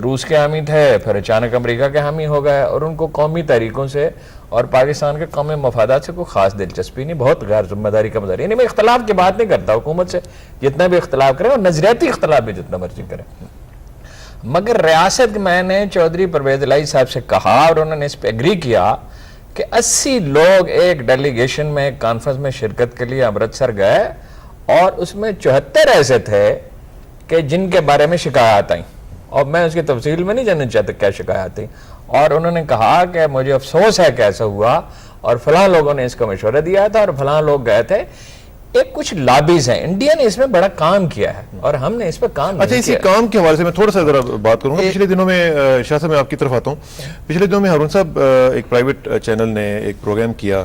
روس کے حامی تھے, پھر اچانک امریکہ کے حامی ہو گئے اور ان کو قومی تحریکوں سے اور پاکستان کے قومی مفادات سے کوئی خاص دلچسپی نہیں. بہت غیر ذمہ داری کا مظاہرہ. یعنی میں اختلاف کی بات نہیں کرتا, حکومت سے جتنا بھی اختلاف کریں اور نظریاتی اختلاف بھی جتنا مرضی کریں, مگر ریاست میں نے چودھری پرویز الہی صاحب سے کہا اور انہوں نے اس پہ ایگری کیا کہ 80 لوگ ایک ڈیلیگیشن میں ایک کانفرنس میں شرکت کے لیے امرتسر گئے اور اس میں 74 ایسے تھے کہ جن کے بارے میں شکایات آئیں, اور میں اس کی تفصیل میں نہیں جاننا چاہتا کیا شکایات آئیں. اور انہوں نے کہا کہ مجھے افسوس ہے کہ ایسا ہوا اور فلاں لوگوں نے اس کا مشورہ دیا تھا اور فلاں لوگ گئے تھے. ایک کچھ لابیز ہیں, انڈیا نے اس میں بڑا کام کیا ہے اور ہم نے اس پہ کام نہیں کیا. اسی کام کے حوالے سے میں تھوڑا سا ذرا بات کروں گا. پچھلے دنوں میں شاہ صاحب میں آپ کی طرف آتا ہوں. پچھلے دنوں میں ہارون صاحب ایک پرائیویٹ چینل نے ایک پروگرام کیا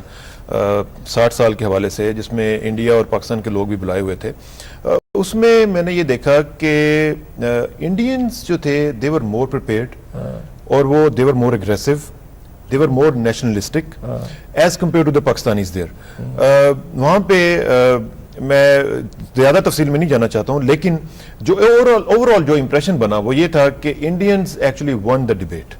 60 سال کے حوالے سے, جس میں انڈیا اور پاکستان کے لوگ بھی بلائے ہوئے تھے. اس میں نے یہ دیکھا کہ انڈینز جو تھے they were more prepared اور وہ they were more aggressive, they were more nationalistic as compared to the Pakistanis there. وہاں پہ میں زیادہ تفصیل میں نہیں جانا چاہتا ہوں, لیکن جو اوور آل جو امپریشن بنا وہ یہ تھا کہ Indians actually one the debate.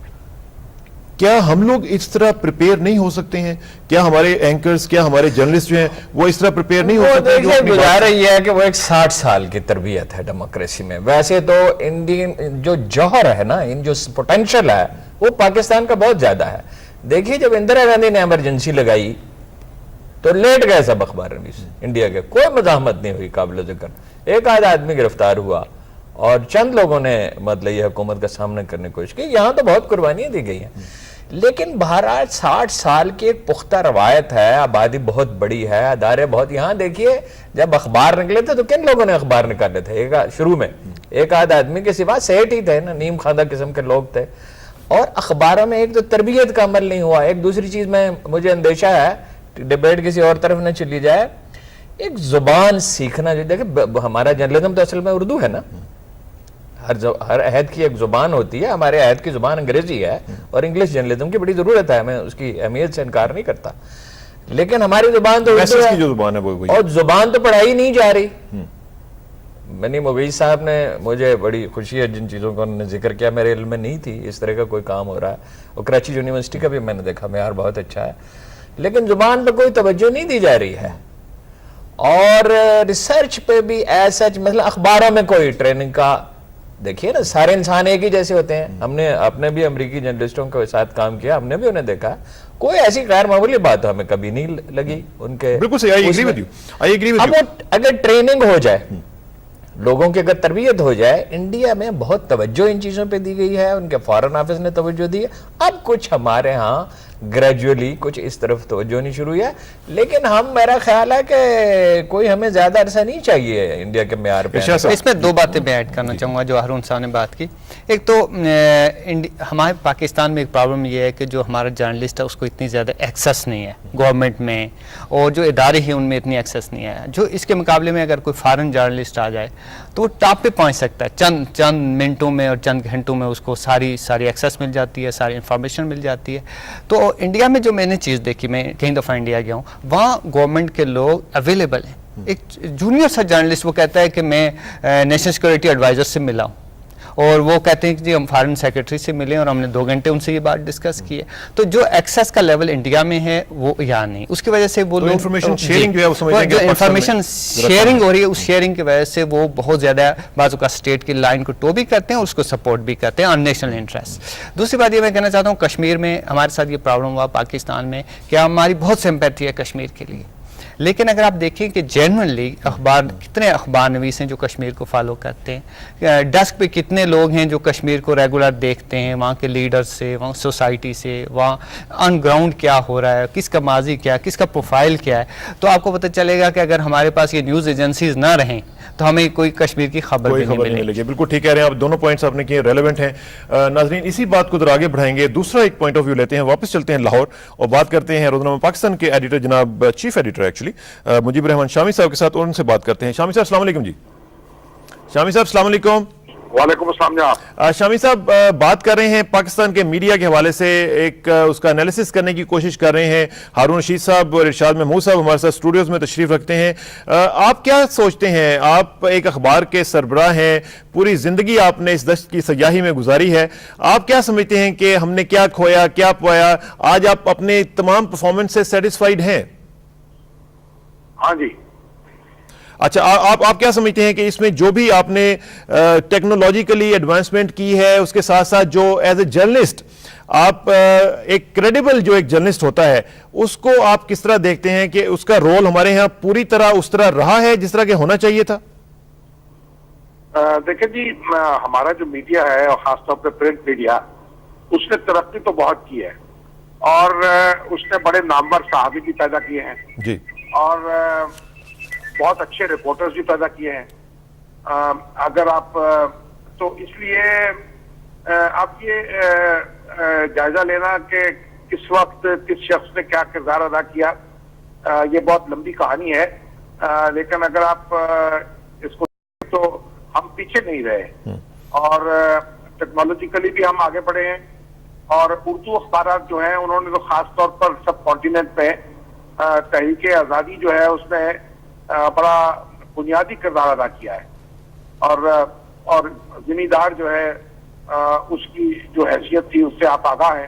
کیا ہم لوگ اس طرح پریپیئر نہیں ہو سکتے ہیں؟ کیا ہمارے اینکرز, کیا ہمارے جرنلسٹ جو ہیں وہ اس طرح پریپیئر نہیں ہو سکتے؟ گزارا یہ ہے کہ وہ ایک 60 سال کی تربیت ہے ڈیموکریسی میں. ویسے تو انڈین جو جوہر ہے نا, ان جو پوٹینشل ہے وہ پاکستان کا بہت زیادہ ہے. دیکھیے جب اندرا گاندھی نے ایمرجنسی لگائی تو لیٹ گئے سب اخبار نویس انڈیا کے, کوئی مزاحمت نہیں ہوئی قابل ذکر. ایک آدھ آدمی گرفتار ہوا اور چند لوگوں نے مطلب یہ حکومت کا سامنا کرنے کی کوشش کی. یہاں تو بہت قربانیاں دی گئی ہیں, لیکن بہرحال 60 سال کی ایک پختہ روایت ہے, آبادی بہت بڑی ہے, ادارے بہت. یہاں دیکھیے جب اخبار نکلے تھے تو کن لوگوں نے اخبار نکالے تھے؟ شروع میں ایک آدھ آدمی کے سوا سیٹ ہی تھے نا, نیم خواندہ قسم کے لوگ تھے. اور اخباروں میں ایک تو تربیت کا عمل نہیں ہوا. ایک دوسری چیز میں مجھے اندیشہ ہے, ڈیبیٹ کسی اور طرف نہ چلی جائے, ایک زبان سیکھنا جو دیکھیں ہمارا جرنلزم تو اصل میں اردو ہے نا, ہر عہد کی ایک زبان ہوتی ہے, ہمارے عہد کی زبان انگریزی ہے اور انگلش جرنلزم کی بڑی ضرورت ہے, میں اس کی اہمیت سے انکار نہیں کرتا, لیکن ہماری زبان تو ویسے اردو اس ہے کی جو زبان ہے وہ اور زبان تو پڑھائی نہیں جا رہی. منی مغیث صاحب نے, مجھے بڑی خوشی ہے جن چیزوں کا انہوں نے ذکر کیا میرے علم میں نہیں تھی اس طرح کا کوئی کام ہو رہا ہے, اور کراچی یونیورسٹی کا بھی میں نے دیکھا معیار بہت اچھا ہے, لیکن زبان پہ کوئی توجہ نہیں دی جا رہی ہے. اور ریسرچ پہ بھی ایسا مثلا اخباروں میں کوئی ٹریننگ کا, دیکھیے نا سارے انسان ایک ہی جیسے ہوتے ہیں, ہم نے اپنے بھی امریکی جرنلسٹوں کے ساتھ کام کیا, ہم نے بھی انہیں دیکھا کوئی ایسی غیر معمولی بات ہمیں کبھی نہیں لگی ان کے. بالکل صحیح, I agree with you. اب اگر ٹریننگ ہو جائے, لوگوں کی اگر تربیت ہو جائے, انڈیا میں بہت توجہ ان چیزوں پہ دی گئی ہے, ان کے فارن آفس نے توجہ دی ہے, اب کچھ ہمارے ہاں گریجولی کچھ اس طرف توجہ نہیں شروع ہے, لیکن ہم, میرا خیال ہے کہ کوئی ہمیں زیادہ عرصہ نہیں چاہیے انڈیا کے معیار پہ. اس میں دو باتیں میں ایڈ کرنا چاہوں گا جو ہارون صاحب نے بات کی. ایک تو ہمارے پاکستان میں ایک پرابلم یہ ہے کہ جو ہمارا جرنلسٹ ہے اس کو اتنی زیادہ ایکسیس نہیں ہے گورنمنٹ میں, اور جو ادارے ہیں ان میں اتنی ایکسیس نہیں ہے. جو اس کے مقابلے میں اگر کوئی فارن جرنلسٹ آ جائے تو وہ ٹاپ پہ پہنچ سکتا ہے, چند منٹوں میں اور چند گھنٹوں میں اس کو ساری ایکسیس مل جاتی ہے, ساری انفارمیشن مل جاتی ہے. تو انڈیا میں جو میں نے چیز دیکھی, میں کئی دفعہ انڈیا گیا ہوں, وہاں گورنمنٹ کے لوگ اویلیبل ہیں. ایک جونیئر سا جرنلسٹ وہ کہتا ہے کہ میں نیشنل سیکورٹی ایڈوائزر سے ملا ہوں, اور وہ کہتے ہیں کہ جی ہم فارن سیکرٹری سے ملے اور ہم نے 2 گھنٹے ان سے یہ بات ڈسکس کی ہے. تو جو ایکسیس کا لیول انڈیا میں ہے وہ یہاں نہیں, اس کی وجہ سے وہ لوگ انفارمیشن شیئرنگ جو ہے وہ سمجھتے ہیں کہ انفارمیشن شیئرنگ ہو رہی ہے, اس شیئرنگ کی وجہ سے وہ بہت زیادہ بعض اوقات اسٹیٹ کی لائن کو ٹو بھی کرتے ہیں اور اس کو سپورٹ بھی کرتے ہیں آن نیشنل انٹرسٹ. دوسری بات یہ میں کہنا چاہتا ہوں, کشمیر میں ہمارے ساتھ یہ پرابلم ہوا پاکستان میں کہ ہماری بہت سمپیتھی ہے کشمیر کے لیے, لیکن اگر آپ دیکھیں کہ جنرلی کتنے اخبار نویس ہیں جو کشمیر کو فالو کرتے ہیں, ڈیسک پہ کتنے لوگ ہیں جو کشمیر کو ریگولر دیکھتے ہیں, وہاں کے لیڈر سے, وہاں سوسائٹی سے, وہاں آن گراؤنڈ کیا ہو رہا ہے, کس کا ماضی کیا ہے, کس کا پروفائل کیا ہے, تو آپ کو پتہ چلے گا کہ اگر ہمارے پاس یہ نیوز ایجنسیز نہ رہیں تو ہمیں کوئی کشمیر کی خبر بھی نہیں ملے گی. بالکل ٹھیک کہہ رہے ہیں آپ, دونوں پوائنٹس آپ نے کیے ریلیونٹ ہیں. ناظرین اسی بات کو ذرا آگے بڑھائیں گے, دوسرا ایک پوائنٹ آف ویو لیتے ہیں, واپس چلتے ہیں لاہور اور بات کرتے ہیں روزنامہ پاکستان کے ایڈیٹر جناب چیف ایڈیٹر ایکچولی مجیب الرحمان شامی صاحب کے ساتھ, اور ان سے بات کرتے ہیں. شامی صاحب السلام علیکم. جی شامی صاحب السلام علیکم. وعلیکم السلام جناب. شامی صاحب بات کر رہے ہیں پاکستان کے میڈیا کے حوالے سے, ایک اس کا انالیسس کرنے کی کوشش کر رہے ہیں. ہارون رشید صاحب اور ارشاد محمود صاحب ہمارے ساتھ اسٹوڈیوز میں تشریف رکھتے ہیں. آپ کیا سوچتے ہیں, آپ ایک اخبار کے سربراہ ہیں, پوری زندگی آپ نے اس دشت کی سیاحی میں گزاری ہے, آپ کیا سمجھتے ہیں کہ ہم نے کیا کھویا کیا پایا, آج آپ اپنے تمام پرفارمنس سے سیٹسفائیڈ ہیں؟ ہاں جی. اچھا, آپ کیا سمجھتے ہیں کہ اس میں جو بھی آپ نے ٹیکنالوجیکلی ایڈوانسمنٹ کی ہے اس کے ساتھ ساتھ جو ایز اے جرنلسٹ آپ ایک کریڈیبل جو ایک جرنلسٹ ہوتا ہے اس کو آپ کس طرح دیکھتے ہیں کہ اس کا رول ہمارے ہاں پوری طرح اس طرح رہا ہے جس طرح کہ ہونا چاہیے تھا؟ دیکھیں جی, ہمارا جو میڈیا ہے اور خاص طور پہ پرنٹ میڈیا, اس نے ترقی تو بہت کی ہے اور اس نے بڑے نامور صحافی بھی پیدا کیے ہیں جی, اور بہت اچھے رپورٹرز بھی پیدا کیے ہیں. اگر آپ تو اس لیے آپ یہ جائزہ لینا کہ کس وقت کس شخص نے کیا کردار ادا کیا, یہ بہت لمبی کہانی ہے, لیکن اگر آپ اس کو تو ہم پیچھے نہیں رہے اور ٹیکنالوجیکلی بھی ہم آگے بڑھے ہیں, اور اردو اخبارات جو ہیں انہوں نے تو خاص طور پر سب کانٹیننٹ پہ تحریک آزادی جو ہے اس میں بڑا بنیادی کردار ادا کیا ہے, اور ذمہ دار جو ہے اس کی جو حیثیت تھی اس سے آپ آگاہ ہیں,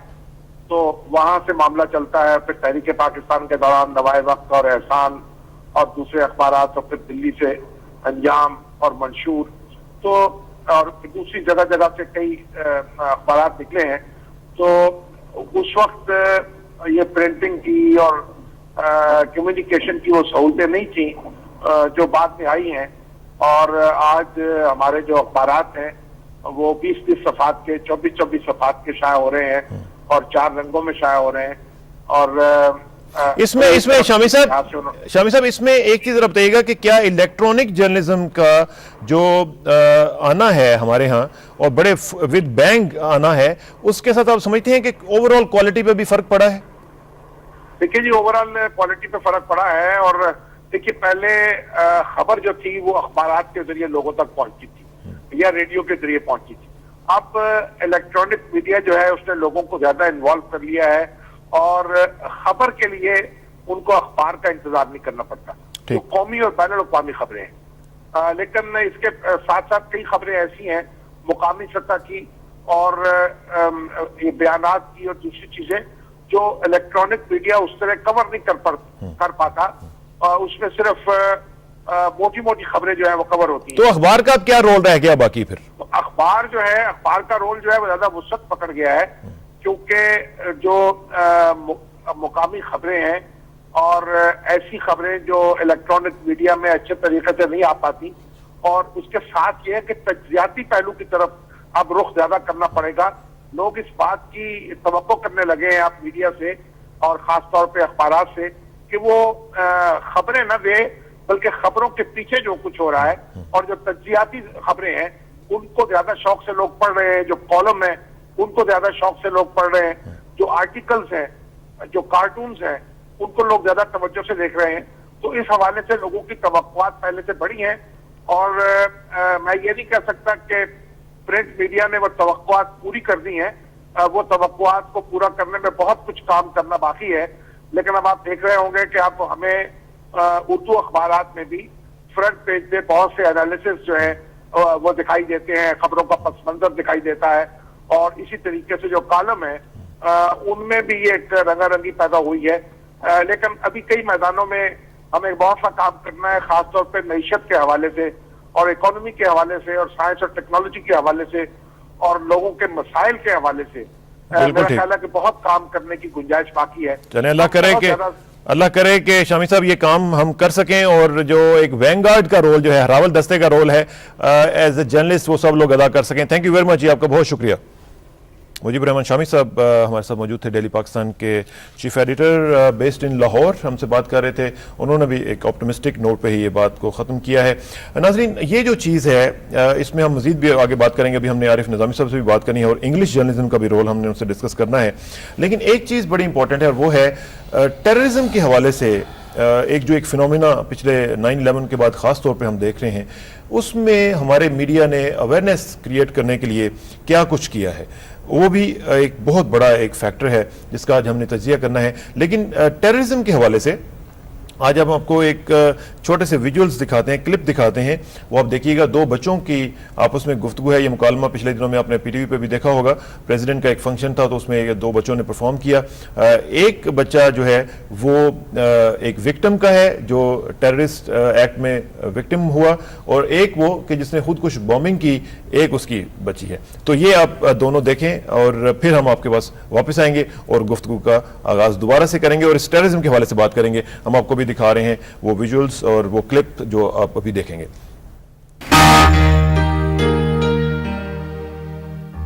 تو وہاں سے معاملہ چلتا ہے. پھر تحریک پاکستان کے دوران نوائے وقت اور احسان اور دوسرے اخبارات, اور پھر دلی سے انجام اور منشور, تو اور دوسری جگہ جگہ سے کئی اخبارات نکلے ہیں. تو اس وقت یہ پرنٹنگ کی اور کمیونیکیشن کی وہ سہولتیں نہیں تھیں جو بعد میں آئی ہیں, اور آج ہمارے جو اخبارات ہیں وہ 20 صفحات کے 24 صفحات کے شائع ہو رہے ہیں اور 4 رنگوں میں شائع ہو رہے ہیں. اور اس میں شامی صاحب اس میں ایک چیز بتائیے گا کہ کیا الیکٹرانک جرنلزم کا جو آنا ہے ہمارے ہاں اور بڑے ود بینگ آنا ہے, اس کے ساتھ آپ سمجھتے ہیں کہ اوور آل کوالٹی پہ بھی فرق پڑا ہے؟ دیکھیے جی, اوور آل کوالٹی پہ فرق پڑا ہے, اور دیکھیے پہلے خبر جو تھی وہ اخبارات کے ذریعے لوگوں تک پہنچتی تھی یا ریڈیو کے ذریعے پہنچتی تھی. اب الیکٹرانک میڈیا جو ہے اس نے لوگوں کو زیادہ انوالو کر لیا ہے اور خبر کے لیے ان کو اخبار کا انتظار نہیں کرنا پڑتا. تو قومی اور بین الاقوامی خبریں ہیں، لیکن اس کے ساتھ ساتھ کئی خبریں ایسی ہیں مقامی سطح کی اور بیانات کی اور دوسری چیزیں جو الیکٹرانک میڈیا اس طرح کور نہیں کر پاتا. اس میں صرف موٹی موٹی خبریں جو ہیں وہ کور ہوتی ہیں. تو اخبار کا کیا رول رہ گیا باقی پھر؟ اخبار جو ہے، اخبار کا رول جو ہے وہ زیادہ وسعت پکڑ گیا ہے، کیونکہ جو مقامی خبریں ہیں اور ایسی خبریں جو الیکٹرانک میڈیا میں اچھے طریقے سے نہیں آ پاتی، اور اس کے ساتھ یہ ہے کہ تجزیاتی پہلو کی طرف اب رخ زیادہ کرنا پڑے گا. لوگ اس بات کی توقع کرنے لگے ہیں آپ میڈیا سے اور خاص طور پہ اخبارات سے کہ وہ خبریں نہ دے بلکہ خبروں کے پیچھے جو کچھ ہو رہا ہے اور جو تجزیاتی خبریں ہیں ان کو زیادہ شوق سے لوگ پڑھ رہے ہیں، جو کالم ہیں ان کو زیادہ شوق سے لوگ پڑھ رہے ہیں، جو آرٹیکلز ہیں، جو کارٹونز ہیں ان کو لوگ زیادہ توجہ سے دیکھ رہے ہیں. تو اس حوالے سے لوگوں کی توقعات پہلے سے بڑی ہیں اور میں یہ نہیں کہہ سکتا کہ پرنٹ میڈیا نے وہ توقعات پوری کر دی ہیں. وہ توقعات کو پورا کرنے میں بہت کچھ کام کرنا باقی ہے. لیکن اب آپ دیکھ رہے ہوں گے کہ اب ہمیں اردو اخبارات میں بھی فرنٹ پیج پہ بہت سے انالیسس جو ہیں وہ دکھائی دیتے ہیں، خبروں کا پس منظر دکھائی دیتا ہے، اور اسی طریقے سے جو کالم ہے ان میں بھی یہ ایک رنگا رنگی پیدا ہوئی ہے. لیکن ابھی کئی میدانوں میں ہمیں بہت سا کام کرنا ہے، خاص طور پہ معیشت کے حوالے سے اور اکانومی کے حوالے سے اور سائنس اور ٹیکنالوجی کے حوالے سے اور لوگوں کے مسائل کے حوالے سے. میرا خیال ہے کہ بہت کام کرنے کی گنجائش باقی ہے. چلیں اللہ کرے کہ شامی صاحب یہ کام ہم کر سکیں، اور جو ایک وینگ گارڈ کا رول جو ہے، ہراول دستے کا رول ہے ایز اے جرنلسٹ، وہ سب لوگ ادا کر سکیں. تھینک یو ویری مچ، آپ کا بہت شکریہ. مجیب الرحمان شامی صاحب ہمارے ساتھ موجود تھے، ڈیلی پاکستان کے chief editor based in Lahore, ہم سے بات کر رہے تھے. انہوں نے بھی ایک آپٹمسٹک نوٹ پہ ہی یہ بات کو ختم کیا ہے. ناظرین، یہ جو چیز ہے اس میں ہم مزید بھی آگے بات کریں گے. ابھی ہم نے عارف نظامی صاحب سے بھی بات کرنی ہے اور انگلش جرنلزم کا بھی رول ہم نے ان سے ڈسکس کرنا ہے. لیکن ایک چیز بڑی امپورٹنٹ ہے اور وہ ہے ٹیررزم کے حوالے سے ایک فنومینا پچھلے 9/11 کے بعد خاص طور پہ ہم دیکھ رہے ہیں. اس میں ہمارے میڈیا نے اویئرنیس کریٹ کرنے کے لیے کیا کچھ کیا ہے، وہ بھی ایک بہت بڑا ایک فیکٹر ہے جس کا آج ہم نے تجزیہ کرنا ہے. لیکن ٹیررزم کے حوالے سے آج ہم آپ کو ایک چھوٹے سے ویجولز دکھاتے ہیں، کلپ دکھاتے ہیں. وہ آپ دیکھیے گا، دو بچوں کی آپس میں گفتگو ہے. یہ مکالمہ پچھلے دنوں میں آپ نے پی ٹی وی پہ بھی دیکھا ہوگا. پریزیڈنٹ کا ایک فنکشن تھا تو اس میں دو بچوں نے پرفارم کیا. ایک بچہ جو ہے وہ ایک وکٹم کا ہے جو ٹیررسٹ ایکٹ میں وکٹم ہوا، اور ایک وہ کہ جس نے خودکش بومبنگ کی، ایک اس کی بچی ہے. تو یہ آپ دونوں دیکھیں اور پھر ہم آپ کے پاس واپس آئیں گے اور گفتگو کا آغاز دوبارہ سے کریں گے اور اس ٹیررزم کے حوالے سے بات کریں گے. ہم آپ کو بھی دکھا رہے ہیں وہ ویجولز اور وہ کلپ جو آپ ابھی دیکھیں گے.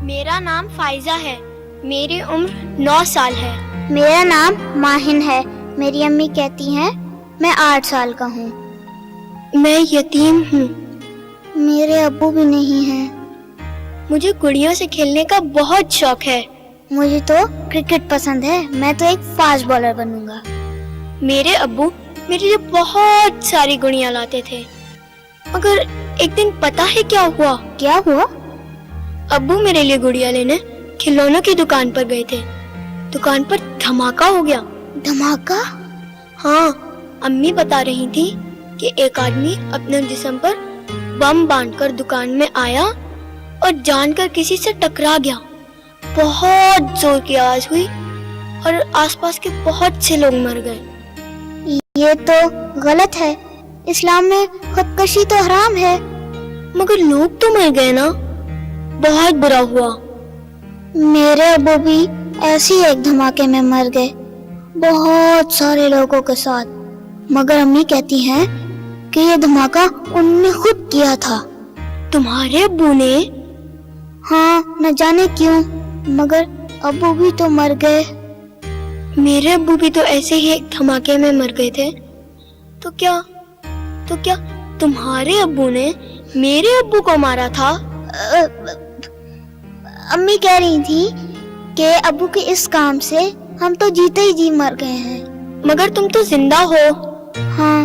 میرا نام فائزہ ہے، میری عمر 9 سال ہے. میرا نام ماہن ہے، میری امی کہتی ہیں میں 8 سال کا ہوں. میں یتیم ہوں. میرے ابو بھی نہیں ہیں. مجھے گڑیوں سے کھیلنے کا بہت شوق ہے. مجھے تو کرکٹ پسند ہے، میں تو ایک فاسٹ بالر بنوں گا. میرے ابو میرے لیے بہت ساری گڑیاں لاتے تھے، مگر ایک دن پتہ ہے کیا ہوا؟ کیا ہوا؟ ابو میرے لیے گڑیاں لینے کھلونوں کی دکان پر گئے تھے. دکان پر دھماکہ ہو گیا. دھماکہ؟ ہاں، امی بتا رہی تھی کہ ایک آدمی اپنے جسم پر بم باندھ کر دکان میں آیا اور جان کر کسی سے ٹکرا گیا. بہت زور کی آواز ہوئی اور آس پاس کے بہت سے لوگ مر گئے. یہ تو غلط ہے، اسلام میں خودکشی تو حرام ہے. مگر لوگ تو مر گئے نا، بہت برا ہوا. میرے ابو بھی ایسے ایک دھماکے میں مر گئے، بہت سارے لوگوں کے ساتھ. مگر امی کہتی ہیں کہ یہ دھماکہ ان نے خود کیا تھا. تمہارے ابو نے؟ ہاں، نہ جانے کیوں، مگر ابو بھی تو مر گئے. میرے ابو بھی تو ایسے ہی ایک دھماکے میں مر گئے تھے. تو کیا تمہارے ابو نے میرے ابو کو مارا تھا؟ امی کہہ رہی تھی کہ ابو کے اس کام سے ہم تو جیتے ہی جی مر گئے ہیں. مگر تم تو زندہ ہو. ہاں،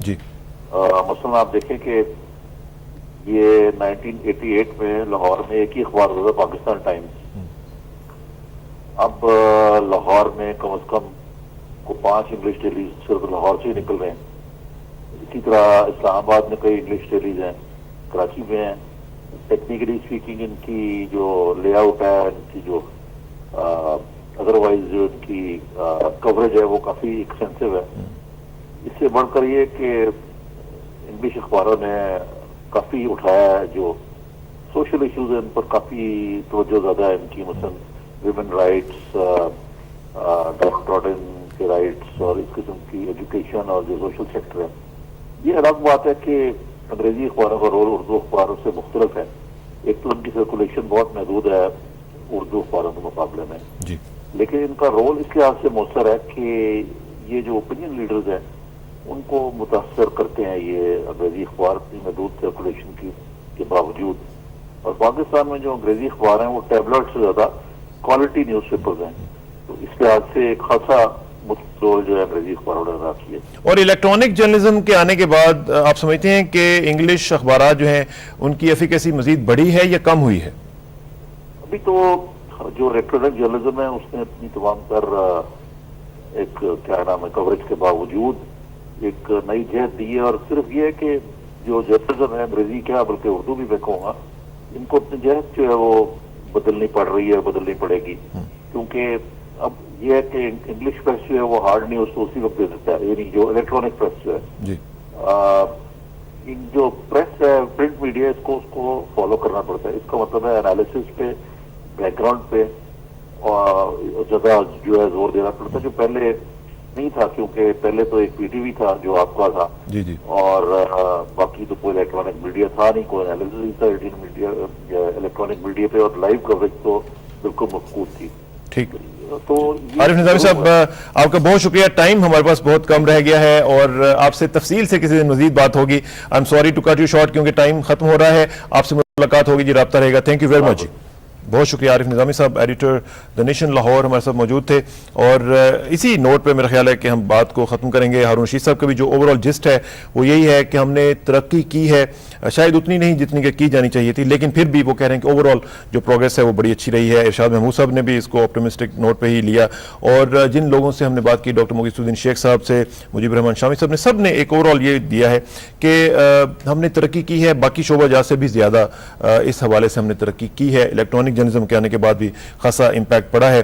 جی مثلاً آپ دیکھیں کہ یہ 1988 میں لاہور میں ایک ہی اخبار ہوتا تھا، پاکستان ٹائمز. اب لاہور میں کم از کم کو 5 انگلش ڈیلیز صرف لاہور سے ہی نکل رہے ہیں. اسی طرح اسلام آباد میں کئی انگلش ڈیلیز ہیں، کراچی میں ہیں. ٹیکنیکلی اسپیکنگ ان کی جو لے آؤٹ ہے، ان کی جو ادروائز جو ان کی کوریج ہے وہ کافی ایکسٹینسو ہے. اس سے بڑھ کر یہ کہ انگلش اخباروں نے کافی اٹھایا ہے، جو سوشل ایشوز ہیں ان پر کافی توجہ زیادہ ہے ان کی، مثلا ویمن رائٹس، ڈاکٹر کے رائٹس اور اس قسم کی ایجوکیشن اور جو سوشل سیکٹر ہے. یہ الگ بات ہے کہ انگریزی اخباروں کا رول اردو اخباروں سے مختلف ہے. ایک تو ان کی سرکولیشن بہت محدود ہے اردو اخباروں کے مقابلے میں، جی لیکن ان کا رول اس لحاظ سے مؤثر ہے کہ یہ جو اوپینین لیڈرز ہیں ان کو متاثر کرتے ہیں یہ انگریزی اخبار کی محدود سرکولیشن کے باوجود. اور پاکستان میں جو انگریزی اخبار ہیں وہ ٹیبلٹ سے زیادہ کوالٹی نیوز پیپرز ہیں، تو اس لحاظ سے ایک خاصا رول جو ہے انگریزی اخباروں نے ادا کیا. اور الیکٹرانک جرنلزم کے آنے کے بعد آپ سمجھتے ہیں کہ انگلش اخبارات جو ہیں ان کی ایفیکیسی مزید بڑھی ہے یا کم ہوئی ہے؟ ابھی تو جو الیکٹرانک جرنلزم ہے اس نے اپنی تمام تر ایک کیا نام ہے کوریج کے باوجود ایک نئی جہت دی ہے. اور صرف یہ ہے کہ جو جرنلزم ہے انگریزی کیا بلکہ اردو بھی میں کہوں گا، ان کو اپنی جہت جو ہے وہ بدلنی پڑ رہی ہے، بدلنی پڑے گی. کیونکہ اب یہ ہے کہ انگلش پریس جو ہے وہ ہارڈ نیوز تو اسی وقت دے دیتا ہے، یعنی جو الیکٹرانک پریس جو ہے جی جو پریس ہے پرنٹ میڈیا اس کو فالو کرنا پڑتا ہے. اس کا مطلب ہے انالیسس پہ، بیک گراؤنڈ پہ اور زیادہ جو ہے زور دینا پڑتا ہے، جو پہلے نہیں تھا. کیونکہ پہلے تو ایک پی ٹی وی تھا جو آپ کا تھا، جی جی اور باقی تو کوئی الیکٹرانک میڈیا تھا نہیں، کوئی انالیسس نہیں تھا الیکٹرانک میڈیا پہ، اور لائیو کوریج تو بالکل مفقود تھی. ٹھیک. تو عارف نظامی صاحب آپ کا بہت شکریہ. ٹائم ہمارے پاس بہت کم رہ گیا ہے اور آپ سے تفصیل سے کسی دن مزید بات ہوگی. I am sorry to cut you short کیونکہ ٹائم ختم ہو رہا ہے. آپ سے ملاقات ہوگی جی، رابطہ رہے گا. Thank you very much. بہت شکریہ. عارف نظامی صاحب ایڈیٹر دی نیشن لاہور ہمارے ساتھ موجود تھے. اور اسی نوٹ پہ میرا خیال ہے کہ ہم بات کو ختم کریں گے. ہارون رشید صاحب کا بھی جو اوور آل جسٹ ہے وہ یہی ہے کہ ہم نے ترقی کی ہے، شاید اتنی نہیں جتنی کہ کی جانی چاہیے تھی، لیکن پھر بھی وہ کہہ رہے ہیں کہ اوور آل جو پروگریس ہے وہ بڑی اچھی رہی ہے. ارشاد محمود صاحب نے بھی اس کو آپٹیمسٹک نوٹ پہ ہی لیا. اور جن لوگوں سے ہم نے بات کی، ڈاکٹر مغیث الدین شیخ صاحب سے، مجیب الرحمان شامی صاحب نے، سب نے ایک اوور آل یہ دیا ہے کہ ہم نے ترقی کی ہے، باقی شعبہ جات سے بھی زیادہ اس حوالے سے ہم نے ترقی کی ہے. الیکٹرانک جرنلزم کے آنے کے بعد بھی خاصا امپیکٹ پڑا ہے.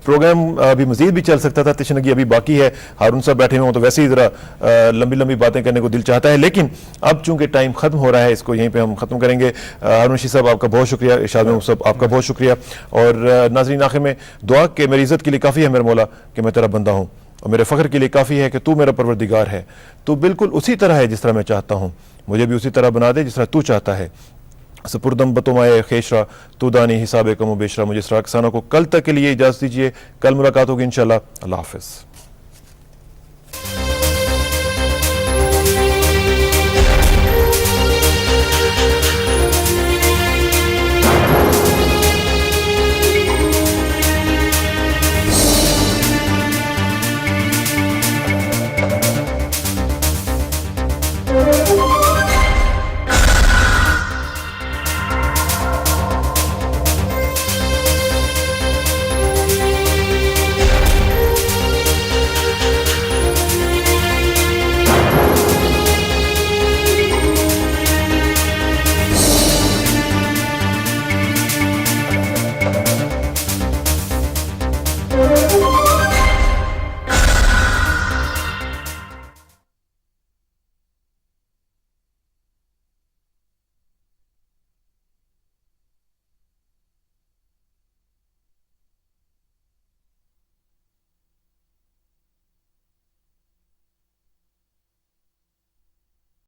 پروگرام ابھی مزید بھی چل سکتا تھا، تشنگی ابھی باقی ہے. ہارون صاحب بیٹھے ہوئے ہوں تو ویسے ہی ذرا لمبی لمبی باتیں کرنے کو دل چاہتا ہے، لیکن اب چونکہ ٹائم ختم ہو رہا ہے اس کو یہیں پہ ہم ختم کریں گے. ہارون رشید صاحب آپ کا بہت شکریہ. ارشاد محمود صاحب آپ کا بہت شکریہ. اور ناظرین آخر میں دعا کہ میری عزت کے لیے کافی ہے میرے مولا کہ میں تیرا بندہ ہوں، اور میرے فخر کے لیے کافی ہے کہ تو میرا پروردگار ہے. تو بالکل اسی طرح ہے جس طرح میں چاہتا ہوں، مجھے بھی اسی طرح بنا دے جس طرح تو چاہتا ہے. سپردم بتمائے خیشرا تو دانی حساب کم و بیشرا. مجھے اسرا کسانوں کو کل تک کے لیے اجازت دیجیے. کل ملاقات ہوگی انشاءاللہ. اللہ حافظ.